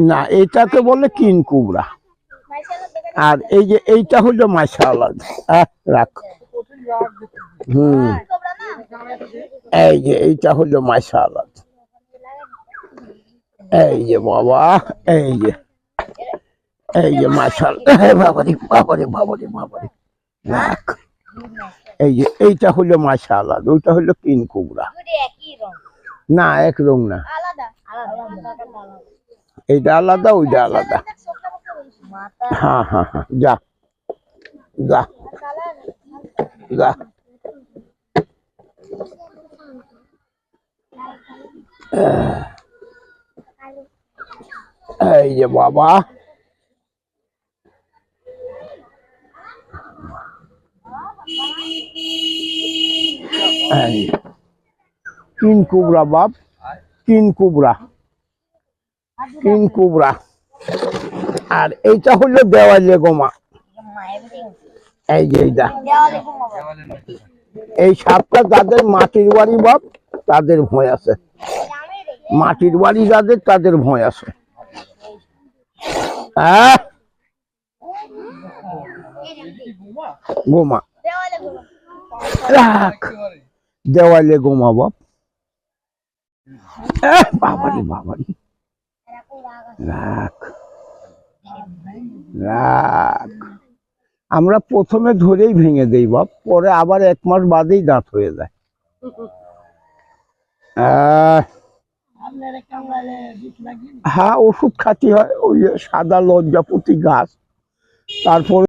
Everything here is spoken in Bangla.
না, এটাকে বলে কিং কোবরা। আর এই যে এইটা হলো মাশাআল্লাহ। রাখ। এই যে এইটা হলো মাশাআল্লাহ। এই যে বাবা, এই যে মাশাআল্লাহ। বাবারে বাবারে বাবারে বাবারে। রাখ। এই যে এইটা হলো মাশাআল্লাহ, ওইটা হলো কিং কোবরা। না, এক রং না, এইটা আলাদা, ওইটা আলাদা। হ্যাঁ হ্যাঁ হ্যাঁ, যা যা যা। এই যে বাবা, কিং কোবরা বাপ, কিং কোবরা, কিং কোবরা। আর এইটা হলো দেওয়ালে গোমা। এই যে এইটা, এই সাপটা যাদের মাটির বাড়ি বাপ, তাদের ভয় আছে। মাটির বাড়ি যাদের, তাদের ভয় আছে। গোমা রাখ, দেওয়ালে গোমা বাপ। বাবারি বাবারি, রাখ রাখ। আমরা প্রথমে ধরেই ভেঙে দেই বাপ, পরে আবার 1 মাস বাদেই দাঁত হয়ে যায়। হ্যাঁ, ওষুধ খাতি হয়, ওই সাদা লজ্জাপতি গাছ। তারপর